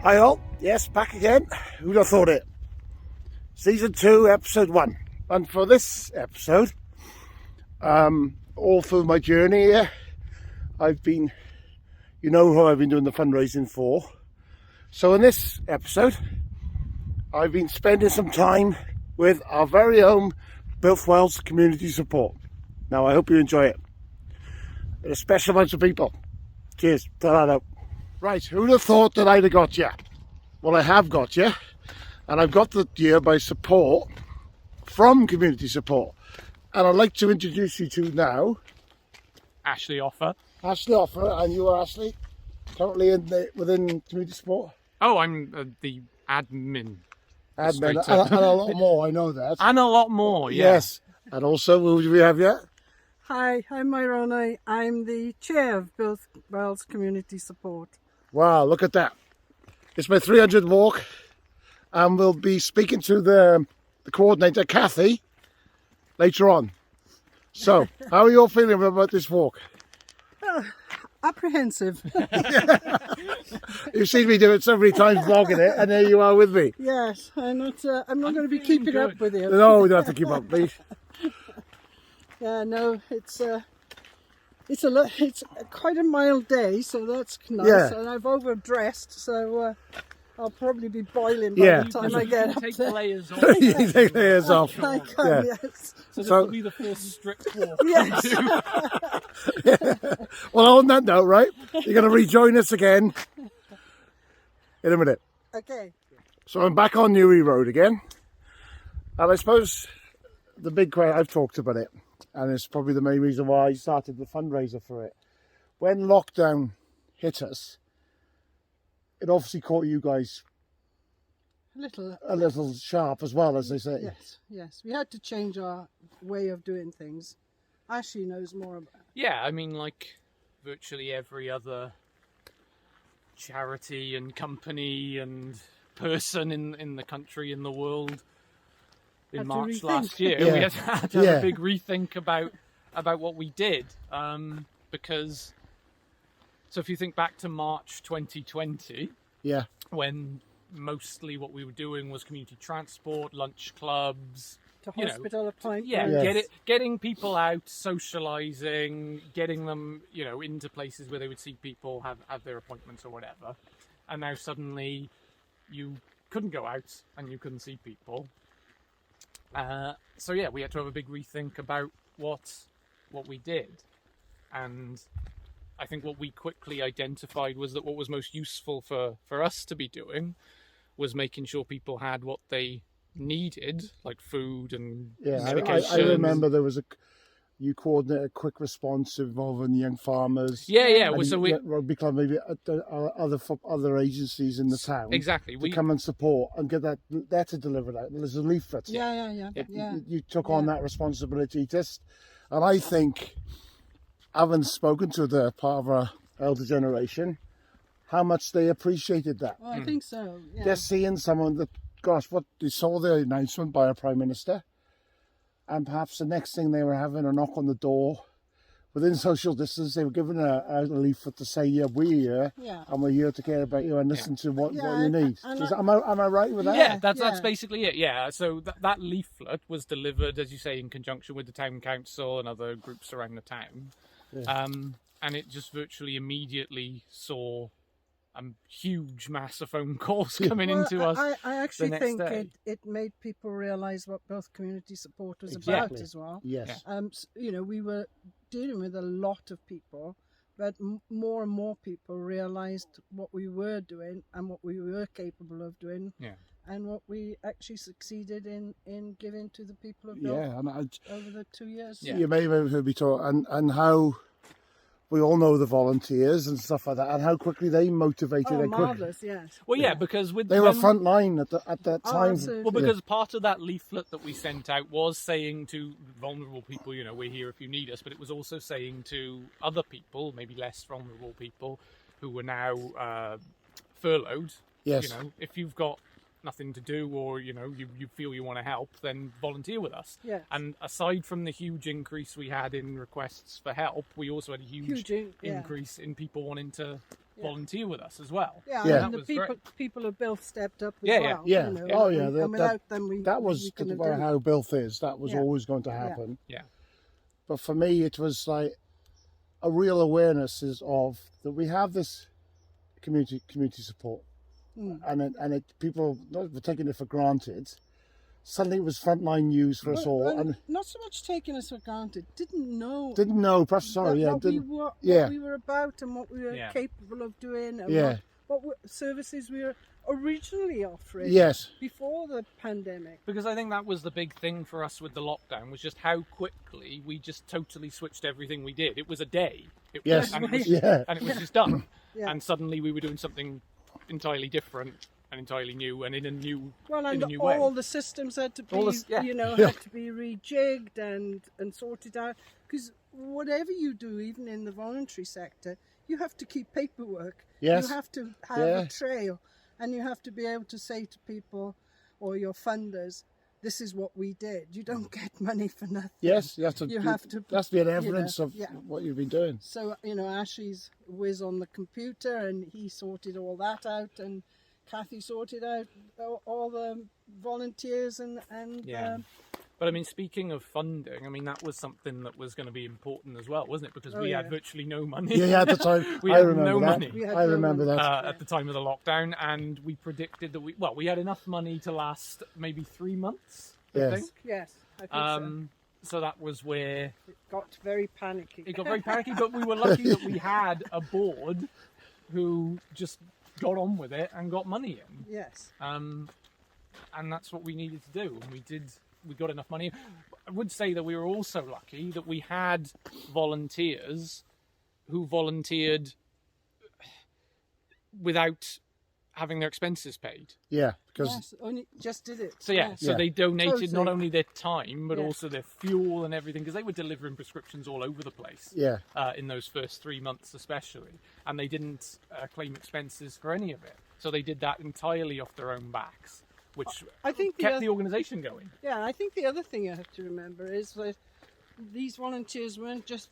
Hi all, yes, back again. Who'd have thought it? Season 2, Episode 1. And for this episode, all through my journey here, I've been, you know who I've been doing the fundraising for. So in this episode, I've been spending some time with our very own Builth Wells Community Support. Now I hope you enjoy it. A special bunch of people. Cheers, ta out. Right, who'd have thought that I'd have got you? Well, I have got you, and I've got the year by support from Community Support. And I'd like to introduce you to now Ashley Offa. Ashley Offa, and you are Ashley, currently within Community Support? Oh, I'm the admin. Admin, and a lot more, I know that. And a lot more, yeah. Yes, and also, who do we have yet? Hi, I'm Eironwy. I'm the chair of Builth Wells Community Support. Wow, look at that. It's my 300th walk, and we'll be speaking to the coordinator, Cathy, later on. So, how are you all feeling about this walk? Apprehensive. You've seen me do it so many times vlogging it, and there you are with me. Yes, I'm not going to be keeping up with you. No, we don't have to keep up, please. Yeah, no, it's quite a mild day, so that's nice. Yeah. And I've overdressed, so I'll probably be boiling by the time I get up Take there. the layers off. You take the layers off. I can, yes. So this So- will be the first strict walk. Yes. Well, on that note, right, you're going to rejoin us again in a minute. Okay. So I'm back on Newry Road again, and I suppose the big question, I've talked about it, and it's probably the main reason why I started the fundraiser for it. When lockdown hit us, it obviously caught you guys a little sharp as well, as they say. Yes. We had to change our way of doing things. Ashley knows more about it. Yeah, I mean, like virtually every other charity and company and person in the country, in the world, in Had to March rethink. last year, Yeah. we had to have a big rethink about what we did. Because, so if you think back to March 2020, Yeah, when mostly what we were doing was community transport, lunch clubs, To you know, hospital appointments. yeah, Yes. getting people out, socialising, getting them, into places where they would see people, have their appointments or whatever. And now suddenly you couldn't go out and you couldn't see people. So yeah, we had to have a big rethink about what we did. And I think what we quickly identified was that what was most useful for us to be doing was making sure people had what they needed, like food and medication. I remember there was you coordinated a quick response involving the young farmers. Yeah. And So Rugby Club, maybe other agencies in the town. exactly. To come and support and get that letter delivered out. There's a leaflet. Yeah. You took on that responsibility and I think, having spoken to the part of our elder generation, how much they appreciated that. Well, I think so. Yeah. Just seeing someone that, gosh, what they saw the announcement by our Prime Minister, and perhaps the next thing they were having a knock on the door. Within social distance, they were given a leaflet to say, yeah, we're here, and we're here to care about you and listen to what you need. Am I right with that? Yeah, that's basically it. Yeah, so that leaflet was delivered, as you say, in conjunction with the town council and other groups around the town. Yeah. And it just virtually immediately saw a huge mass of phone calls coming into us. I actually the next think day. it made people realise what Builth Community Support was Exactly. about as well. Yes. We were dealing with a lot of people, but more and more people realised what we were doing and what we were capable of doing. Yeah. And what we actually succeeded in giving to the people of Builth over the 2 years. Yeah. You may have heard me talk, and how we all know the volunteers and stuff like that, and how quickly they motivated. Oh, and marvellous, yes. Well, yeah, because they were front line at that Oh, time. absolutely. Well, because part of that leaflet that we sent out was saying to vulnerable people, we're here if you need us, but it was also saying to other people, maybe less vulnerable people, who were now furloughed, Yes. if you've got nothing to do or, you feel you want to help, then volunteer with us. Yes. And aside from the huge increase we had in requests for help, we also had a huge Huge, yeah. increase in people wanting to volunteer with us as well. Yeah, Yeah. and That the was people of Builth stepped up as Yeah, well. yeah. You know, Oh, yeah, and that- without them, we That was couldn't about do it. how Builth is. That was Yeah. always going to happen. Yeah. But for me, it was like a real awareness of that we have this community support, and people were taking it for granted. Suddenly, it was frontline news for us all, and not so much taking us for granted. Didn't know. didn't know. Perhaps sorry, yeah, what we didn't. were, yeah. what we were about and what we were Yeah. capable of doing, and Yeah. what services we were originally offering. Yes. Before the pandemic. Because I think that was the big thing for us with the lockdown, was just how quickly we just totally switched everything we did. It was a day. Yes. And it was, Yeah. and it was just done. Yeah. And suddenly we were doing something entirely different and entirely new and in a new Well, and in a new way. all the systems had to be, All this- yeah. had to be rejigged and sorted out. Because whatever you do, even in the voluntary sector, you have to keep paperwork. Yes. You have to have Yeah. a trail, and you have to be able to say to people or your funders, "This is what we did." You don't get money for nothing. Yes, you have to. You have to, That's be an evidence of yeah. what you've been doing. So, Ashley's whiz on the computer, and he sorted all that out, and Cathy sorted out all the volunteers and Yeah. But I mean, speaking of funding, I mean, that was something that was going to be important as well, wasn't it? Because we had virtually no money. Yeah, at the time, We I had remember no that. money. We had I no remember money. that. At the time of the lockdown, and we predicted that we had enough money to last maybe 3 months, I Yes. think. Yes, I think So that was where It got very panicky. it got very panicky, but we were lucky that we had a board who just got on with it and got money in. Yes. And that's what we needed to do, and we got enough money. I would say that we were also lucky that we had volunteers who volunteered without having their expenses paid. Yeah, because Yes, only just did it. So yeah, Yes. so they donated not Totally. only their time but Yeah. also their fuel and everything, because they were delivering prescriptions all over the place. yeah, In those first 3 months especially, and they didn't claim expenses for any of it, so they did that entirely off their own backs, which I think kept the organisation going. I think the other thing you have to remember is that these volunteers weren't just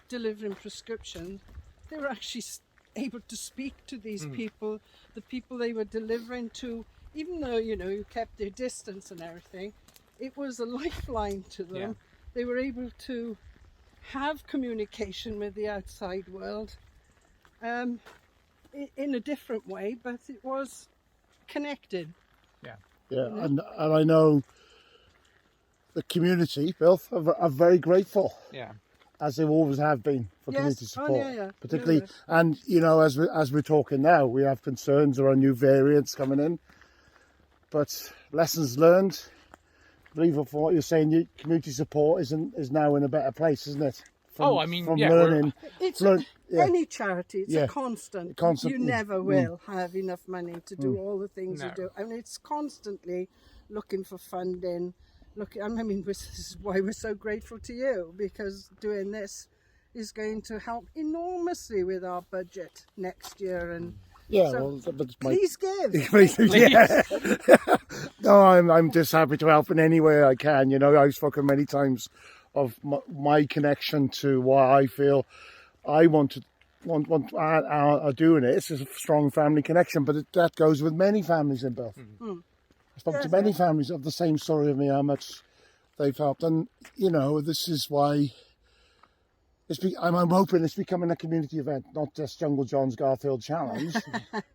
delivering prescriptions; they were actually able to speak to these people, the people they were delivering to. Even though you kept their distance and everything, it was a lifeline to them. Yeah. They were able to have communication with the outside world in a different way, but it was connected. yeah, and I know the community, Builth, are very grateful, Yeah. as they always have been, for Yes. community Oh, support. yeah. Particularly, Yes. and as we're talking now, we have concerns. There are new variants coming in, but lessons learned. I believe for what you're saying, community support is now in a better place, isn't it? From learning. It's yeah. any charity. It's Yeah. a constant. Constant, You never will have enough money to do all the things No. you do, and it's constantly looking for funding. I mean, this is why we're so grateful to you, because doing this is going to help enormously with our budget next year. And Yeah, so well, but please give. yeah. No, I'm just happy to help in any way I can. I've spoken many times of my connection to why I feel I are doing it. It's a strong family connection, but that goes with many families in Builth. I spoke to many families of the same story of me, how much they've helped, and this is why. I'm hoping it's becoming a community event, not just Jungle John's Garfield Challenge,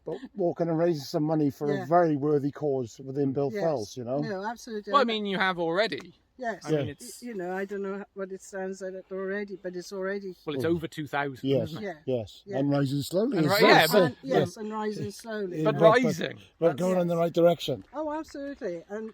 but walking and raising some money for a very worthy cause within Builth Wells. No, absolutely. Well, I mean, you have already. yes. I mean, it's I don't know what it stands at already, but it's already. well, it's over 2,000, Yes, isn't it? Yeah. yes, Yeah. and rising slowly. And as ri- well, yeah, so- And, yes, and rising slowly. But Yeah, rising. but going in the right direction. Oh, absolutely. And,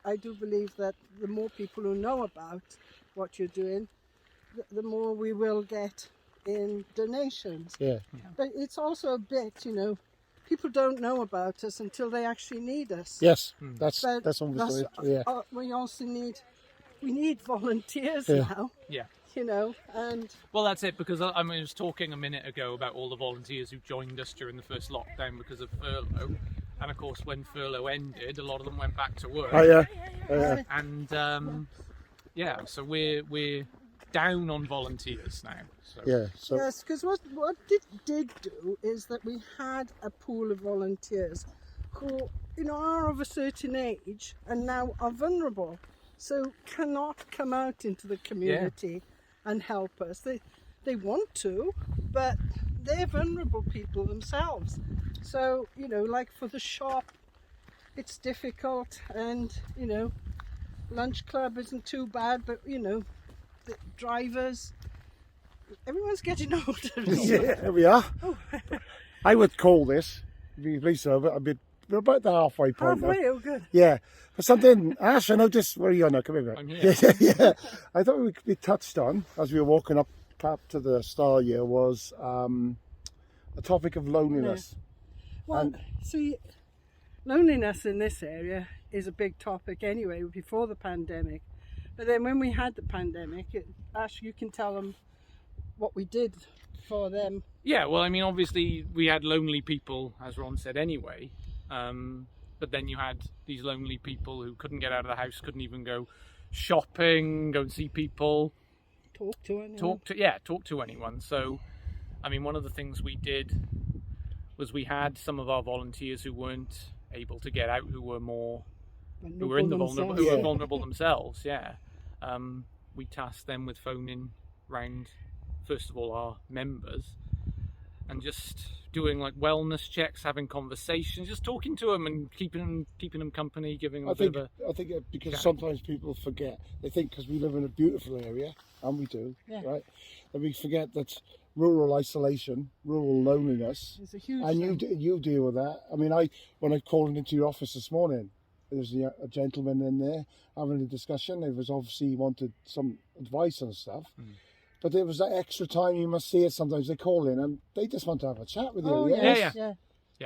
I do believe that the more people who know about what you're doing, the more we will get in donations. Yeah, But it's also a bit, people don't know about us until they actually need us. yes, that's But obviously yeah. We also need volunteers Yeah. now, Yeah. and Well, that's it, because I was talking a minute ago about all the volunteers who joined us during the first lockdown because of furlough. And of course, when furlough ended, a lot of them went back to work. Oh yeah, And so we're down on volunteers now. So. Yeah. So Yes, because what it did do is that we had a pool of volunteers who, you know, are of a certain age and now are vulnerable, so cannot come out into the community and help us. They want to, but they're vulnerable people themselves. So, you know, like for the shop, it's difficult, and, you know, lunch club isn't too bad, but, you know, the drivers, everyone's getting older. yeah, there we are. I would call this, if you please, so, but we're about the halfway point. Halfway, now. oh good. Yeah, for something, Ash, I noticed, where are you now? Come here. I'm here. Yeah. I thought we could be touched on, as we were walking up to the star here, was a topic of loneliness. Well, see, loneliness in this area is a big topic anyway, before the pandemic. But then when we had the pandemic, Ash, you can tell them what we did for them. Yeah, well, I mean, obviously we had lonely people, as Ron said, anyway. But then you had these lonely people who couldn't get out of the house, couldn't even go shopping, go and see people, Talk to anyone. talk to anyone. So, I mean, one of the things we did was we had some of our volunteers who weren't able to get out, who were vulnerable themselves. Yeah, we tasked them with phoning round, first of all, our members, and just doing like wellness checks, having conversations, just talking to them and keeping them company, giving them I think because sometimes people forget. They think because we live in a beautiful area, and we do, right? And we forget that rural isolation, rural loneliness, It's a huge and thing. you deal with that. I mean, when I called into your office this morning, there was a gentleman in there having a discussion. He was obviously wanted some advice and stuff. But there was that extra time. You must see it sometimes. They call in and they just want to have a chat with you. Oh, yes? yeah.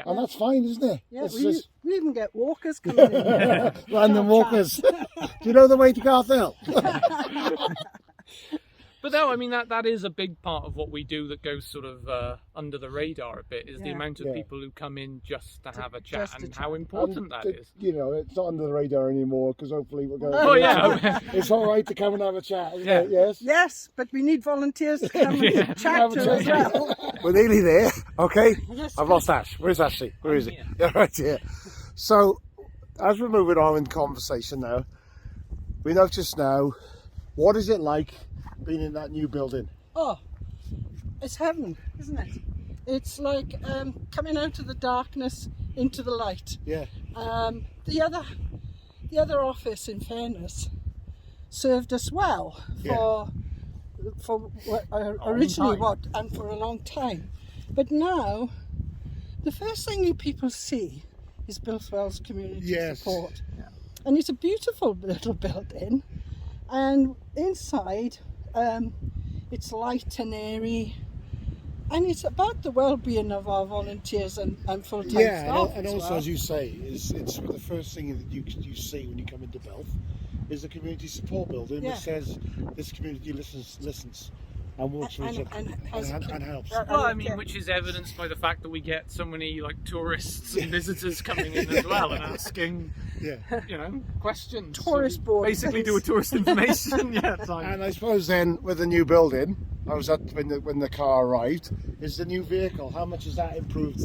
And that's fine, isn't it? Yeah, It's we even get walkers coming in. random walkers. Do you know the way to Garthill? But no, I mean, that is a big part of what we do that goes sort of under the radar a bit, is the amount of people who come in just to have a chat, and how important that is. You know, it's not under the radar anymore because hopefully we're going. Oh yeah, It's all right to come and have a chat. Isn't it? Yes. Yes, but we need volunteers to come and chat to as well. We're nearly there. Okay. I've lost Ash. Where's Ashley? Where is he? Yeah, right here. So, as we're moving on in conversation now, we notice now, what is it like being in that new building? Oh, it's heaven, isn't it? It's like coming out of the darkness into the light. Yeah. The other office, in fairness, served us well for originally and for a long time. But now, the first thing you people see is Builth Wells Community Support. Yeah. And it's a beautiful little building, and inside it's light and airy, and it's about the well-being of our volunteers and full-time staff. And also, as you say, it's the first thing that you see when you come into Builth is the community support building, which says this community listens and works with each other and helps. Well, I mean, which is evidenced by the fact that we get so many like tourists and visitors coming in as well and asking, questions. Tourist board. Basically, do a tourist information. Time. And I suppose then with the new building, I was at when the car arrived. Is the new vehicle? How much has that improved?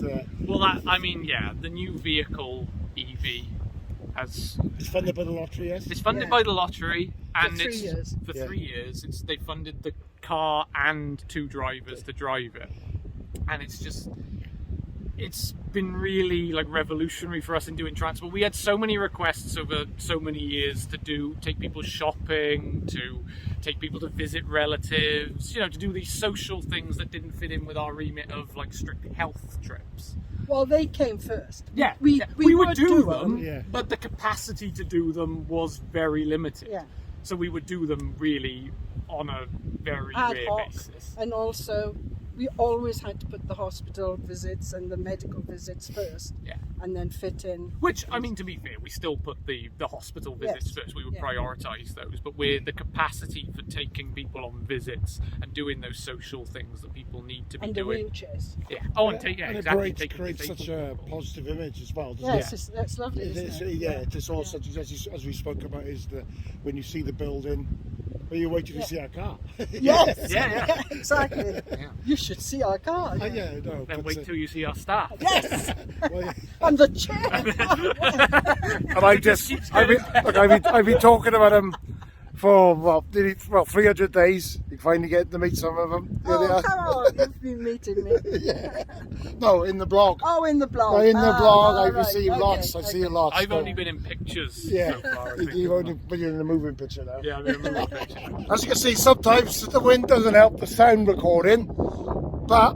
Well, the new vehicle EV has. It's funded by the lottery. Yes. It's funded by the lottery, and for 3 years. For 3 years, they funded the car and 2 drivers to drive it, and it's been really like revolutionary for us in doing transport. We had so many requests over so many years to take people shopping, to take people to visit relatives, to do these social things that didn't fit in with our remit of like strict health trips. Well, they came first. We would do them, Yeah. but the capacity to do them was very limited. Yeah. So we would do them really on a very Ad rare hoc. basis. And also, we always had to put the hospital visits and the medical visits first, and then fit in. Which, I mean, to be fair, we still put the hospital visits first. We would prioritise those, but we're the capacity for taking people on visits and doing those social things that people need to be doing. And the wheelchairs. Yeah. Oh, and exactly. It creates such a positive image as well, doesn't Yes, that's lovely, isn't it? It's all such as we spoke about, is when you see the building, Well, you wait till you see our car. Yes, Yeah. exactly. Yeah. You should see our car. Yeah, no. Then but, wait till you see our staff. Yes, well, yeah. and the chair. And I've been talking about them for 300 days. You finally get to meet some of them. Here they Oh, are. come on, you've been meeting me. No, in the blog. Oh, in the blog. No, in the blog, I right, receive okay, lots. I see lots. I've so- only been in pictures Yeah, so far. I think. you've only been in a moving picture now. Yeah, I've been in a picture. As you can see, sometimes the wind doesn't help the sound recording, but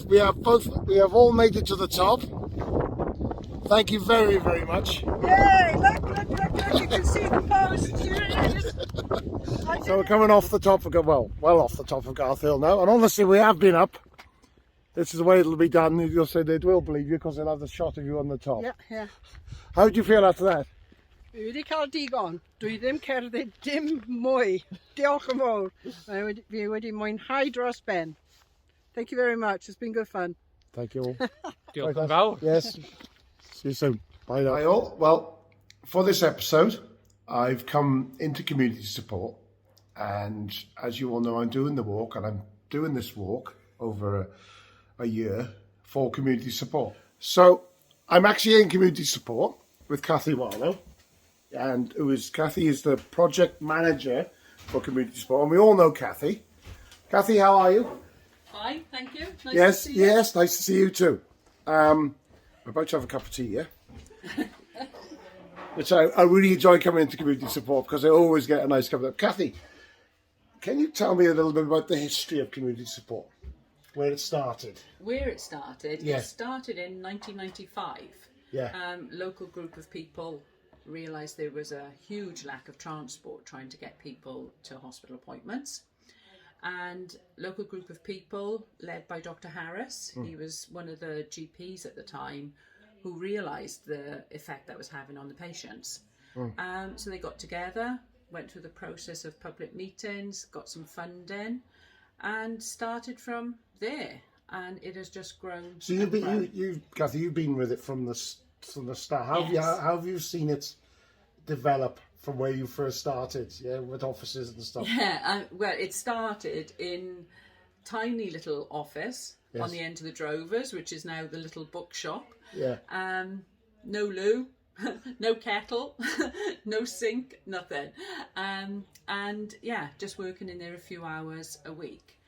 we have all made it to the top. Thank you very, very much. Yay! Look! You can see the post. Yes. So we're coming off the top of well off the top of Garth Hill now, and honestly, we have been up. This is the way it'll be done. You'll say they will believe you because they'll have the shot of you on the top. Yeah. How do you feel after that? Dwi wedi cael digon. Dwi ddim cerdded dim mwy. Diolch yn fawr. Fi wedi mwynhau dros ben. Thank you very much. It's been good fun. Thank you all. Diolch yn fawr. Yes. See you soon. Bye now. Hi all. Well, for this episode, I've come into community support, and as you all know, I'm doing the walk, and I'm doing this walk over a year for community support. So I'm actually in community support with Cathy Warlow, and Cathy is the project manager for community support, and we all know Cathy. Cathy, how are you? Hi, thank you. Nice Yes, to see you. yes, nice to see you too. We're about to have a cup of tea, yeah? Which I really enjoy coming into community support because I always get a nice cup of tea. Cathy, can you tell me a little bit about the history of community support? Where it started? Where it started, Yeah. it started in 1995. Yeah. Local group of people realised there was a huge lack of transport trying to get people to hospital appointments. And local group of people led by Dr. Harris, he was one of the GPs at the time, who realised the effect that was having on the patients. So they got together, went through the process of public meetings, got some funding, and started from there. And it has just grown. So and grown. Cathy, you've been with it from the start. How Yes. have you seen it develop from where you first started? Yeah, with offices and stuff. Yeah, well, it started in tiny little office Yes. on the end of the Drovers, which is now the little bookshop. Yeah. No loo, no kettle, no sink, nothing. And yeah, just working in there a few hours a week,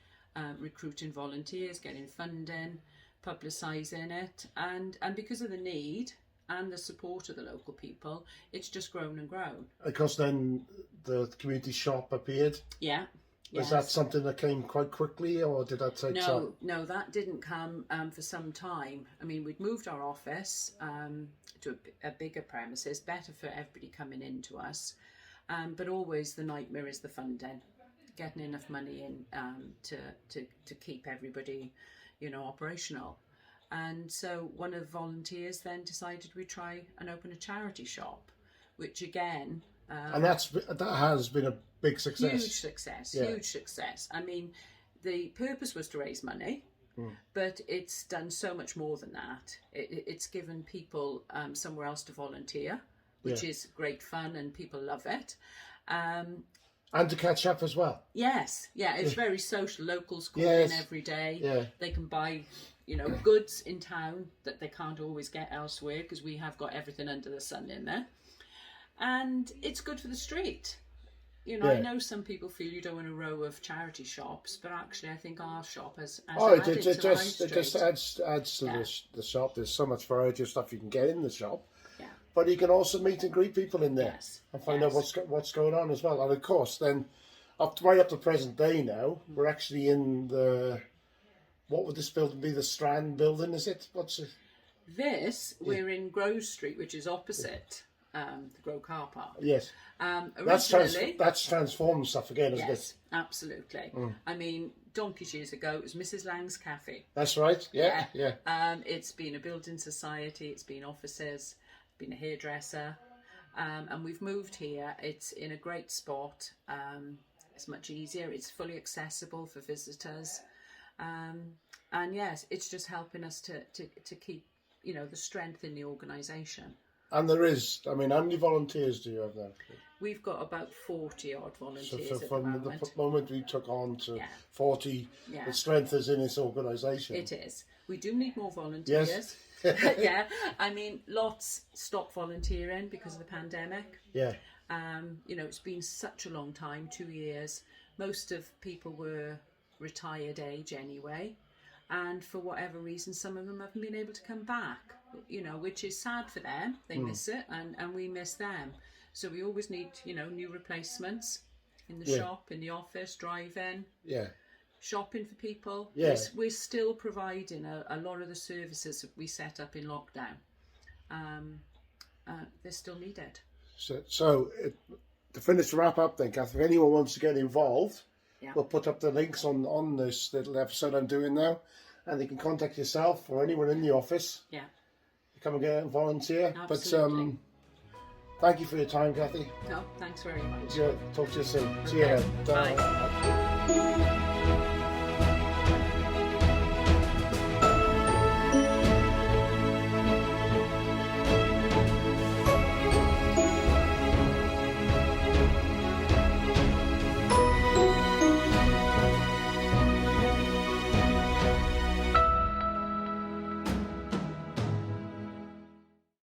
recruiting volunteers, getting funding, publicising it, and because of the need and the support of the local people, it's just grown and grown. Because then the community shop appeared. Yeah. Was yes. that something that came quite quickly, or did that take time? No, that didn't come for some time. I mean, we'd moved our office to a bigger premises, better for everybody coming into us. But always the nightmare is the funding, getting enough money in to keep everybody, operational. And so one of the volunteers then decided we'd try and open a charity shop, which again... and that has been a big success. Huge success. I mean, the purpose was to raise money, but it's done so much more than that. It's given people somewhere else to volunteer, which is great fun and people love it. And to catch up as well. Yes, it's very social. Locals call Yes. in every day. Yeah. They can buy, goods in town that they can't always get elsewhere because we have got everything under the sun in there. And it's good for the street. I know some people feel you don't want a row of charity shops, but actually I think our shop has added It to the high just street. adds to the shop. There's so much variety of stuff you can get in the shop. Yeah. But you can also meet and greet people in there and find out Yes. what's going on as well. And of course, then right up to present day now, we're actually in what would this building be? The Strand building, is it? What's it? We're in Grove Street, which is opposite the Grove car park. Yes. Originally, That's transformed stuff again, isn't yes, it? absolutely. I mean, donkeys years ago, it was Mrs. Lang's Cafe. That's right. Yeah. It's been a building society, it's been offices, been a hairdresser, and we've moved here. It's in a great spot. It's much easier. It's fully accessible for visitors, and yes, it's just helping us to keep the strength in the organisation. And there is, I mean, how many volunteers do you have there? We've got about 40 odd So volunteers at the from the moment. moment we took on to Yeah. 40, Yeah. the strength is in this organisation. It is. We do need more volunteers. Yes. Yeah, I mean, lots stopped volunteering because of the pandemic. Yeah. You know, it's been such a long time, 2 years. Most of people were retired age anyway. And for whatever reason, some of them haven't been able to come back, you know, which is sad for them. They miss it and we miss them. So we always need, you know, new replacements in the shop, in the office, driving. Yeah. Shopping for people. Yeah. We're still providing a lot of the services that we set up in lockdown. They're still needed. So to finish the wrap up then, Cathy, if anyone wants to get involved, Yeah. we'll put up the links on this little episode I'm doing now, and they can contact yourself or anyone in the office. Yeah. Come and get a volunteer. Absolutely. But thank you for your time, Cathy. No, thanks very much. Yeah, talk to you soon. See you Okay. then. Bye.